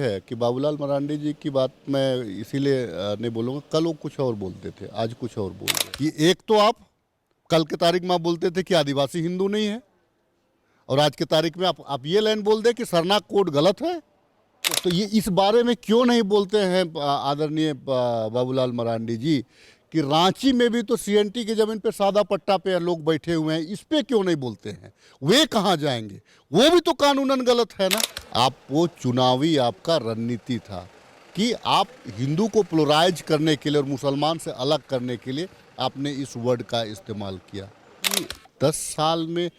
है कि बाबूलाल मरांडी जी की बात मैं इसीलिए नहीं बोलूँगा। कल वो कुछ और बोलते थे, आज कुछ और बोल रहे हैं कि एक तो आप कल के तारीख में आप बोलते थे कि आदिवासी हिंदू नहीं है, और आज की तारीख में आप ये लाइन बोल दें कि सरनाक कोड गलत है। तो ये इस बारे में क्यों नहीं बोलते हैं आदरणीय बाबूलाल मरांडी जी कि रांची में भी तो सीएनटी की जमीन पे सादा पट्टा पे लोग बैठे हुए हैं, इस पे क्यों नहीं बोलते हैं? वे कहाँ जाएंगे? वो भी तो कानूनन गलत है ना। आप वो चुनावी आपका रणनीति था कि आप हिंदू को प्लोराइज करने के लिए और मुसलमान से अलग करने के लिए आपने इस वर्ड का इस्तेमाल किया। 10 साल में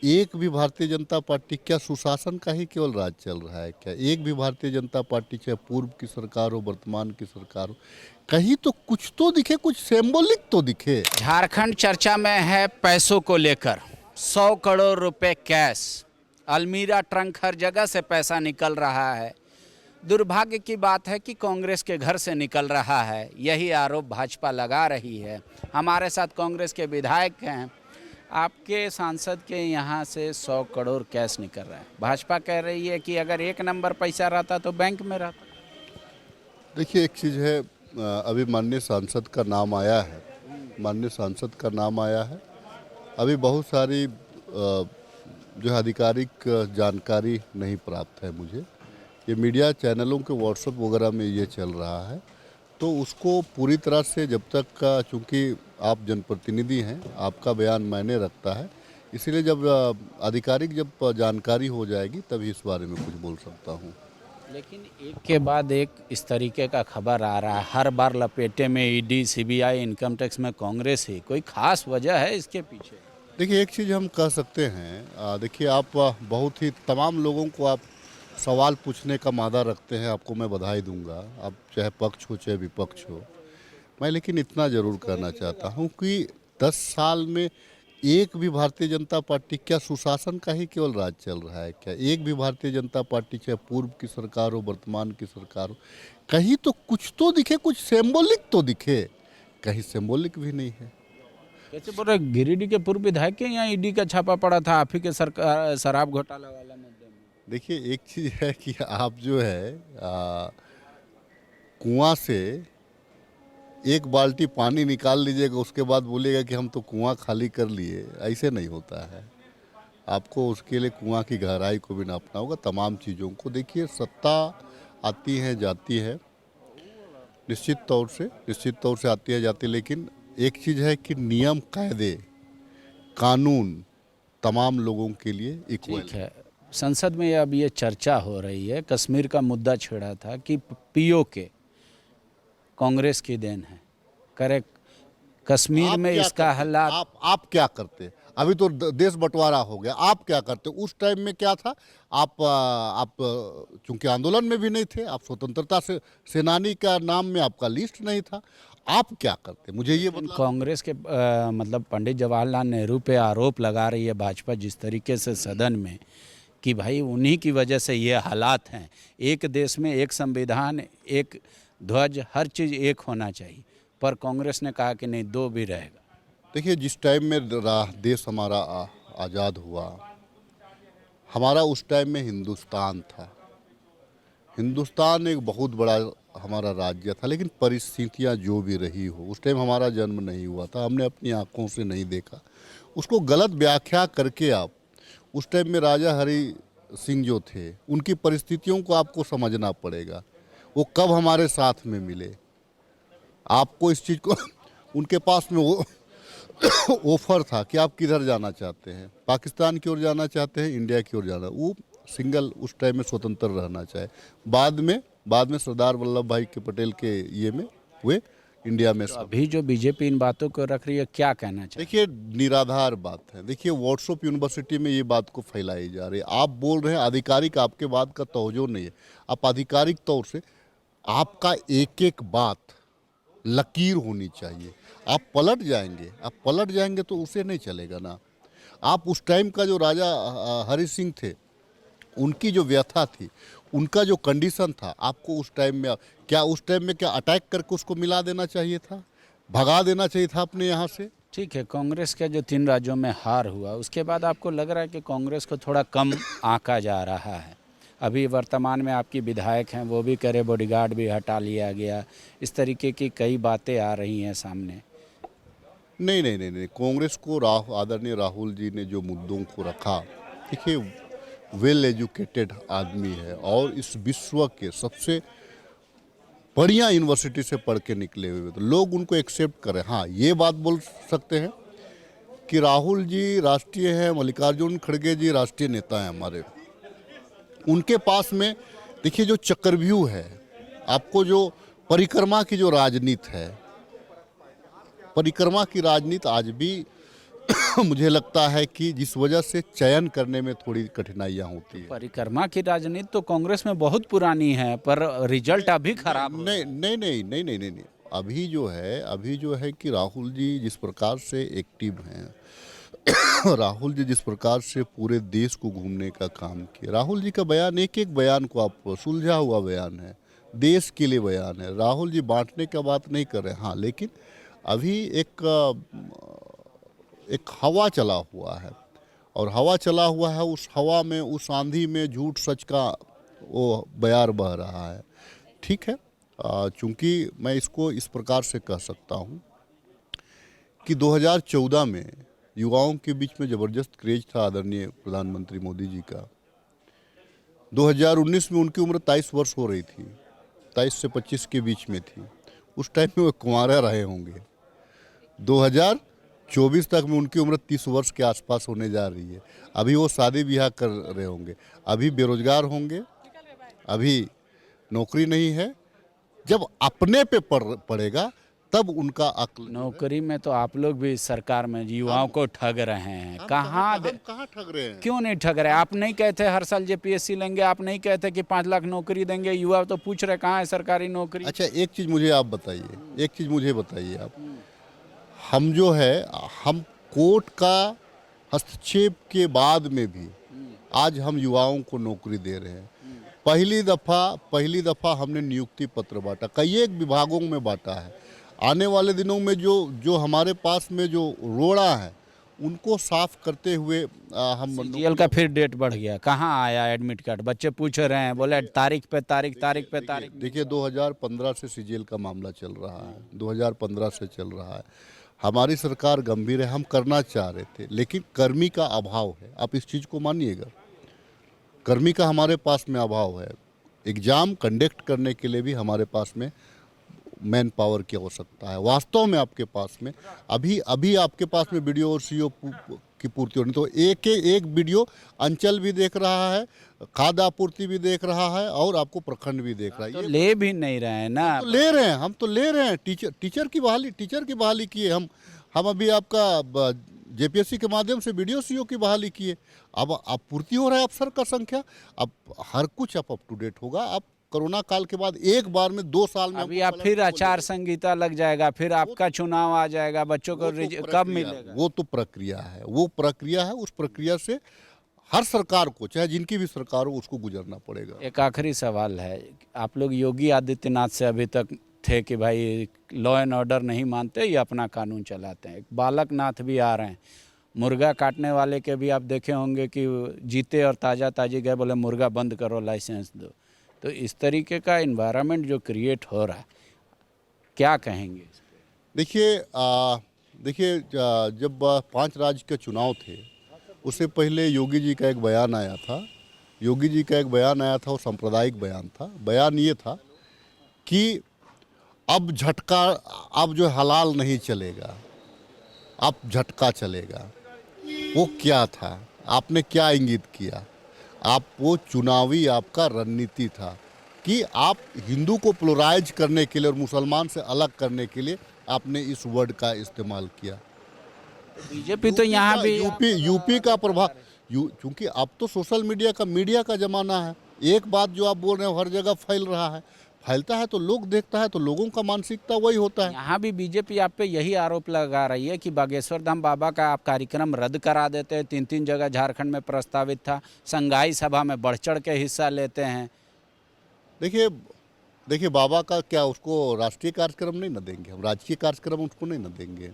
एक भी भारतीय जनता पार्टी, क्या सुशासन का ही केवल राज चल रहा है क्या? एक भी भारतीय जनता पार्टी, चाहे पूर्व की सरकार हो, वर्तमान की सरकार हो, कहीं तो कुछ तो दिखे, कुछ सिंबॉलिक तो दिखे। झारखंड चर्चा में है पैसों को लेकर। 100 करोड़ रुपए कैश, अलमीरा ट्रंक, हर जगह से पैसा निकल रहा है। दुर्भाग्य की बात है कि कांग्रेस के घर से निकल रहा है, यही आरोप भाजपा लगा रही है। हमारे साथ कांग्रेस के विधायक हैं। आपके सांसद के यहाँ से 100 करोड़ कैश निकल रहा है। भाजपा कह रही है कि अगर 1 नंबर पैसा रहता तो बैंक में रहता। देखिए, एक चीज़ है, अभी माननीय सांसद का नाम आया है, माननीय सांसद का नाम आया है। अभी बहुत सारी जो है आधिकारिक जानकारी नहीं प्राप्त है मुझे। ये मीडिया चैनलों के व्हाट्सएप वगैरह में ये चल रहा है, तो उसको पूरी तरह से जब तक का, चूँकि आप जनप्रतिनिधि हैं, आपका बयान मायने रखता है, इसीलिए जब आधिकारिक जब जानकारी हो जाएगी तभी इस बारे में कुछ बोल सकता हूँ। लेकिन एक के बाद एक इस तरीके का खबर आ रहा है, हर बार लपेटे में ईडी, सीबीआई, इनकम टैक्स में कांग्रेस ही। कोई खास वजह है इसके पीछे? देखिए, एक चीज़ हम कह सकते हैं, देखिए आप बहुत ही तमाम लोगों को आप सवाल पूछने का मादा रखते हैं, आपको मैं बधाई दूंगा, आप चाहे पक्ष हो चाहे विपक्ष हो। मैं लेकिन इतना ज़रूर कहना चाहता हूं कि 10 साल में एक भी भारतीय जनता पार्टी, क्या सुशासन का ही केवल राज चल रहा है क्या? एक भी भारतीय जनता पार्टी, चाहे पूर्व की सरकार हो, वर्तमान की सरकार हो, कहीं तो कुछ तो दिखे, कुछ सिंबॉलिक तो दिखे। कहीं सिंबॉलिक भी नहीं है। कैसे बोल रहे, गिरिडीह के पूर्व विधायक के यहाँ ईडी का छापा पड़ा था आप ही के सरकार शराब घोटाला वाला मुद्दे में? देखिए, एक चीज़ है कि आप जो है कुआं से एक बाल्टी पानी निकाल लीजिएगा, उसके बाद बोलिएगा कि हम तो कुआं खाली कर लिए, ऐसे नहीं होता है। आपको उसके लिए कुआं की गहराई को भी नापना होगा, तमाम चीज़ों को। देखिए, सत्ता आती है जाती है, निश्चित तौर से आती है जाती है, लेकिन एक चीज़ है कि नियम, कायदे, कानून तमाम लोगों के लिए इक्वल ठीक है। संसद में अब ये चर्चा हो रही है, कश्मीर का मुद्दा छेड़ा था कि पीओके कांग्रेस की देन है। करे कश्मीर में इसका हालात। आप क्या करते? अभी तो देश बंटवारा हो गया, आप क्या करते? उस टाइम में क्या था? आप चूंकि आंदोलन में भी नहीं थे, आप स्वतंत्रता से सेनानी का नाम में आपका लिस्ट नहीं था, आप क्या करते? मुझे ये बता। कांग्रेस के मतलब पंडित जवाहरलाल नेहरू पे आरोप लगा रही है भाजपा जिस तरीके से सदन में, कि भाई उन्हीं की वजह से ये हालात हैं। एक देश में एक संविधान, एक ध्वज, हर चीज़ एक होना चाहिए, पर कांग्रेस ने कहा कि नहीं, 2 भी रहेगा। देखिए, जिस टाइम में देश हमारा आज़ाद हुआ, हमारा उस टाइम में हिंदुस्तान था। हिंदुस्तान एक बहुत बड़ा हमारा राज्य था, लेकिन परिस्थितियां जो भी रही हो, उस टाइम हमारा जन्म नहीं हुआ था, हमने अपनी आंखों से नहीं देखा। उसको गलत व्याख्या करके आप, उस टाइम में राजा हरि सिंह जो थे, उनकी परिस्थितियों को आपको समझना पड़ेगा। वो कब हमारे साथ में मिले, आपको इस चीज़ को उनके पास में वो ऑफर था कि आप किधर जाना चाहते हैं, पाकिस्तान की ओर जाना चाहते हैं, इंडिया की ओर जाना। वो सिंगल उस टाइम में स्वतंत्र रहना चाहे, बाद में सरदार वल्लभ भाई के पटेल के ये में वे इंडिया में। तो अभी जो बीजेपी इन बातों को रख रही है, क्या कहना चाहिए? देखिए, निराधार बात है। देखिए, व्हाट्सएप यूनिवर्सिटी में ये बात को फैलाई जा रही है। आप बोल रहे हैं, आधिकारिक आपके बात का तवज्जो नहीं है। आप आधिकारिक तौर से, आपका एक एक बात लकीर होनी चाहिए। आप पलट जाएंगे तो उसे नहीं चलेगा ना। आप उस टाइम का जो राजा हरि सिंह थे, उनकी जो व्यथा थी, उनका जो कंडीशन था, आपको उस टाइम में क्या अटैक करके उसको मिला देना चाहिए था, भगा देना चाहिए था अपने यहाँ से? ठीक है, कांग्रेस के जो 3 राज्यों में हार हुआ, उसके बाद आपको लग रहा है कि कांग्रेस को थोड़ा कम आंका जा रहा है। अभी वर्तमान में आपकी विधायक हैं, वो भी करे, बॉडीगार्ड भी हटा लिया गया। इस तरीके की कई बातें आ रही हैं सामने। नहीं नहीं नहीं नहीं, कांग्रेस को आदरणीय राहुल जी ने जो मुद्दों को रखा, देखिए वेल एजुकेटेड आदमी है और इस विश्व के सबसे बढ़िया यूनिवर्सिटी से पढ़ के निकले हुए, तो लोग उनको एक्सेप्ट करें। हाँ, ये बात बोल सकते हैं कि राहुल जी राष्ट्रीय हैं, मल्लिकार्जुन खड़गे जी राष्ट्रीय नेता हैं हमारे। उनके पास में देखिए जो चक्रव्यूह है, आपको जो परिक्रमा की जो राजनीति है, परिक्रमा की राजनीति आज भी मुझे लगता है कि जिस वजह से चयन करने में थोड़ी कठिनाइयां होती है। परिक्रमा की राजनीति तो कांग्रेस में बहुत पुरानी है, पर रिजल्ट अभी खराब हो रहा है। नहीं नहीं नहीं नहीं नहीं नहीं नहीं, अभी जो है कि राहुल जी जिस प्रकार से एक्टिव हैं राहुल जी जिस प्रकार से पूरे देश को घूमने का काम किया, राहुल जी का बयान, एक एक बयान को आप सुलझा हुआ बयान है, देश के लिए बयान है। राहुल जी बांटने का बात नहीं कर रहे। हाँ, लेकिन अभी एक हवा चला हुआ है, और हवा चला हुआ है, उस हवा में, उस आंधी में झूठ सच का वो बयार बह रहा है। ठीक है, चूंकि मैं इसको इस प्रकार से कह सकता हूँ कि 2014 में युवाओं के बीच में ज़बरदस्त क्रेज था आदरणीय प्रधानमंत्री मोदी जी का। 2019 में उनकी उम्र 23 वर्ष हो रही थी, 23 से 25 के बीच में थी। उस टाइम में वो कुंवारा रहे होंगे। 2024 तक में उनकी उम्र 30 वर्ष के आसपास होने जा रही है। अभी वो शादी ब्याह कर रहे होंगे, अभी बेरोजगार होंगे, अभी नौकरी नहीं है। जब अपने पे पड़ेगा तब उनका अक्ल। नौकरी में तो आप लोग भी सरकार में युवाओं को ठग रहे हैं। कहाँ ठग रहे हैं? क्यों नहीं ठग रहे? आप नहीं कहते हर साल जेपीएससी लेंगे, आप नहीं कहते कि 5 लाख नौकरी देंगे? युवा तो पूछ रहे कहाँ है सरकारी नौकरी। अच्छा, एक चीज़ मुझे आप बताइए, एक चीज़ मुझे बताइए आप, हम जो है, हम कोर्ट का हस्तक्षेप के बाद में भी आज हम युवाओं को नौकरी दे रहे हैं। पहली दफ़ा हमने नियुक्ति पत्र बांटा, कई एक विभागों में बांटा है। आने वाले दिनों में जो हमारे पास में जो रोड़ा है उनको साफ करते हुए हम सीजीएल का फिर डेट बढ़ गया। कहाँ आया एडमिट कार्ड? बच्चे पूछ रहे हैं, बोले तारीख पे तारीख। देखिए 2015 से सीजीएल का मामला चल रहा है, 2015 से चल रहा है। हमारी सरकार गंभीर है, हम करना चाह रहे थे, लेकिन कर्मी का अभाव है। आप इस चीज़ को मानिएगा, कर्मी का हमारे पास में अभाव है। एग्ज़ाम कंडक्ट करने के लिए भी हमारे पास में मैन पावर की आवश्यकता है। वास्तव में आपके पास में अभी आपके पास में वीडियो और सीओ की पूर्ति होनी, तो एक वीडियो अंचल भी देख रहा है, खाद्य आपूर्ति भी देख रहा है, और आपको प्रखंड भी देख रहा है। तो ले भी नहीं रहे हैं ना? हम तो ले रहे हैं। टीचर की बहाली किए हम अभी आपका जेपीएससी के माध्यम से वीडियो सीओ की बहाली किए। अब पूर्ति हो रहा है अफसर का संख्या, अब हर कुछ अब अप टू डेट होगा। अब कोरोना काल के बाद एक बार में 2 साल में अभी आप फिर आचार संहिता लग जाएगा, फिर आपका चुनाव आ जाएगा, बच्चों को कब मिलेगा? वो तो प्रक्रिया है, उस प्रक्रिया से हर सरकार को, चाहे जिनकी भी सरकार हो, उसको गुजरना पड़ेगा। एक आखिरी सवाल है, आप लोग योगी आदित्यनाथ से अभी तक थे कि भाई लॉ एंड ऑर्डर नहीं मानते, ये अपना कानून चलाते हैं। बालक नाथ भी आ रहे हैं, मुर्गा काटने वाले के भी आप देखे होंगे कि जीते और ताज़ी गए, बोले मुर्गा बंद करो, लाइसेंस दो। तो इस तरीके का इन्वायरमेंट जो क्रिएट हो रहा है, क्या कहेंगे? देखिए जब 5 राज्य के चुनाव थे, उससे पहले योगी जी का एक बयान आया था। वो सांप्रदायिक बयान था। बयान ये था कि अब जो हलाल नहीं चलेगा, अब झटका चलेगा। वो क्या था? आपने क्या इंगित किया? वो चुनावी आपका रणनीति था कि आप हिंदू को पोलराइज करने के लिए और मुसलमान से अलग करने के लिए आपने इस वर्ड का इस्तेमाल किया। बीजेपी तो यहाँ भी यूपी का प्रभाव, क्योंकि अब तो सोशल मीडिया का ज़माना है। एक बात जो आप बोल रहे हो हर जगह फैलता है तो लोग देखता है, तो लोगों का मानसिकता वही होता है। यहाँ भी बीजेपी आप पे यही आरोप लगा रही है कि बागेश्वर धाम बाबा का आप कार्यक्रम रद्द करा देते हैं। 3 जगह झारखंड में प्रस्तावित था, संघाई सभा में बढ़ चढ़ के हिस्सा लेते हैं। देखिए बाबा का क्या, उसको राष्ट्रीय कार्यक्रम नहीं न देंगे हम, राजकीय कार्यक्रम उसको नहीं न देंगे।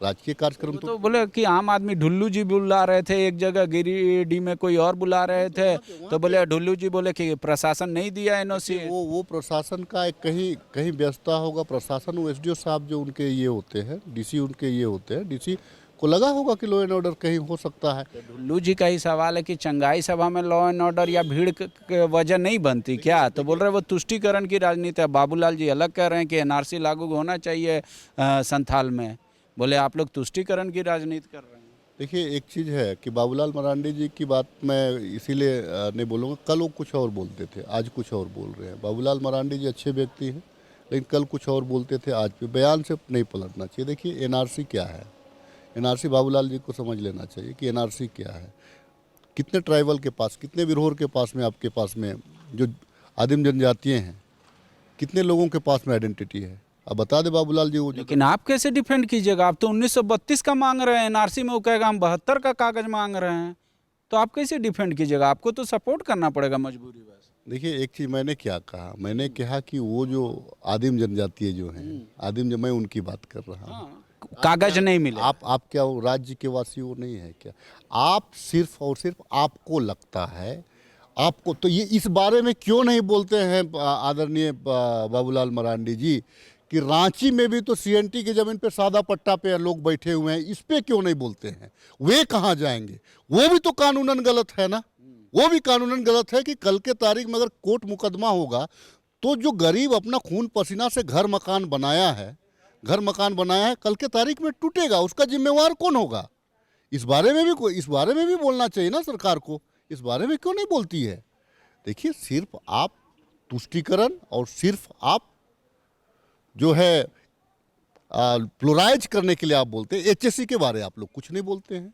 राजकीय कार्यक्रम वो तो बोले कि आम आदमी ढुल्लू जी बुला रहे थे, एक जगह गिरिडीह में कोई और बुला रहे थे, तो बोले ढुल्लू जी बोले कि प्रशासन नहीं दिया एनओसी। वो प्रशासन का एक कहीं कहीं व्यस्तता होगा। प्रशासन, वो एसडीओ साहब जो उनके ये होते हैं, डीसी उनके ये होते हैं, डीसी को लगा होगा कि लॉ एंड ऑर्डर कहीं हो सकता है। ढुल्लू जी का ही सवाल है कि चंगाई सभा में लॉ एंड ऑर्डर या भीड़ के वजह नहीं बनती क्या? तो बोल रहे वो तुष्टीकरण की राजनीति है। बाबूलाल जी अलग कह रहे हैं कि एनआरसी लागू होना चाहिए संथाल में। बोले आप लोग तुष्टीकरण की राजनीति कर रहे हैं। देखिए, एक चीज़ है कि बाबूलाल मरांडी जी की बात मैं इसीलिए नहीं बोलूँगा, कल वो कुछ और बोलते थे, आज कुछ और बोल रहे हैं। बाबूलाल मरांडी जी अच्छे व्यक्ति हैं, लेकिन कल कुछ और बोलते थे, आज पे बयान से नहीं पलटना चाहिए। देखिए, एनआरसी क्या है, एनआरसी बाबूलाल जी को समझ लेना चाहिए कि एनआरसी क्या है। कितने ट्राइबल के पास, कितने विरोह के पास में, आपके पास में जो आदिम जनजातीय हैं, कितने लोगों के पास में आइडेंटिटी है? अब बता दे बाबूलाल जी वो जो। लेकिन आप कैसे डिफेंड कीजिएगा? आप तो 1932 का मांग रहे हैं, एनआरसी में वो कहेगा हम 72 का कागज मांग रहे हैं, तो आप कैसे डिफेंड कीजिएगा? आपको तो सपोर्ट करना पड़ेगा मजबूरी बस। देखिए, एक चीज़ मैंने क्या कहा, मैंने कहा कि वो जो आदिम जनजातीय जो हैं, मैं उनकी बात कर रहा हूँ। कागज नहीं मिले। आप क्या वो राज्य के वासी वो नहीं है क्या? आप सिर्फ और सिर्फ आपको लगता है, आपको तो ये इस बारे में क्यों नहीं बोलते हैं आदरणीय बाबूलाल मरांडी जी कि रांची में भी तो सीएनटी की जमीन पे सादा पट्टा पे लोग बैठे हुए हैं, इस पे क्यों नहीं बोलते हैं? वे कहाँ जाएंगे? वो भी तो कानूनन गलत है ना। वो भी कानूनन गलत है कि कल के तारीख में अगर कोर्ट मुकदमा होगा तो जो गरीब अपना खून पसीना से घर मकान बनाया है, कल के तारीख में टूटेगा, उसका जिम्मेवार कौन होगा? इस बारे में भी बोलना चाहिए ना सरकार को। इस बारे में क्यों नहीं बोलती है? देखिए, सिर्फ आप तुष्टीकरण और सिर्फ आप जो है प्लुराइज करने के लिए आप बोलते हैं। एचएससी के बारे आप लोग कुछ नहीं बोलते हैं।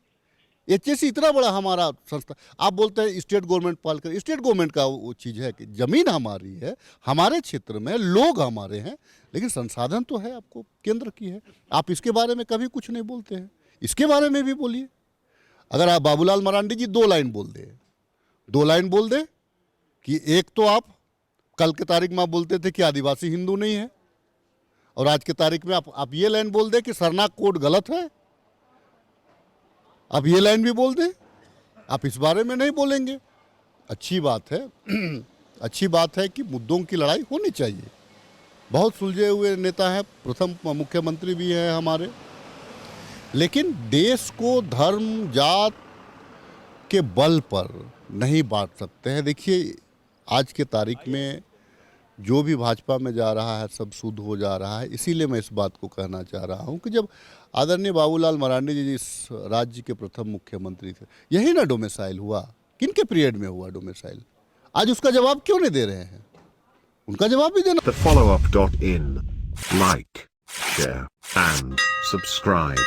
एचएससी इतना बड़ा हमारा संस्था, आप बोलते हैं स्टेट गवर्नमेंट पाल कर। स्टेट गवर्नमेंट का वो चीज़ है कि ज़मीन हमारी है, हमारे क्षेत्र में लोग हमारे हैं, लेकिन संसाधन तो है आपको केंद्र की है। आप इसके बारे में कभी कुछ नहीं बोलते हैं। इसके बारे में भी बोलिए। अगर आप बाबूलाल मरांडी जी 2 लाइन बोल दे कि एक तो आप कल के तारीख में आप बोलते थे कि आदिवासी हिंदू नहीं है, और आज के तारीख में आप ये लाइन बोल दे कि सरनाक कोड गलत है। आप ये लाइन भी बोल दें, आप इस बारे में नहीं बोलेंगे। अच्छी बात है अच्छी बात है कि मुद्दों की लड़ाई होनी चाहिए। बहुत सुलझे हुए नेता हैं, प्रथम मुख्यमंत्री भी हैं हमारे, लेकिन देश को धर्म जात के बल पर नहीं बांट सकते हैं। देखिए, आज के तारीख में जो भी भाजपा में जा रहा है सब शुद्ध हो जा रहा है। इसीलिए मैं इस बात को कहना चाह रहा हूं कि जब आदरणीय बाबूलाल मरांडी जी इस राज्य के प्रथम मुख्यमंत्री थे, यही ना डोमिसाइल हुआ, किनके पीरियड में हुआ डोमिसाइल? आज उसका जवाब क्यों नहीं दे रहे हैं? उनका जवाब भी देना। The follow-up.in. Like, share, and subscribe.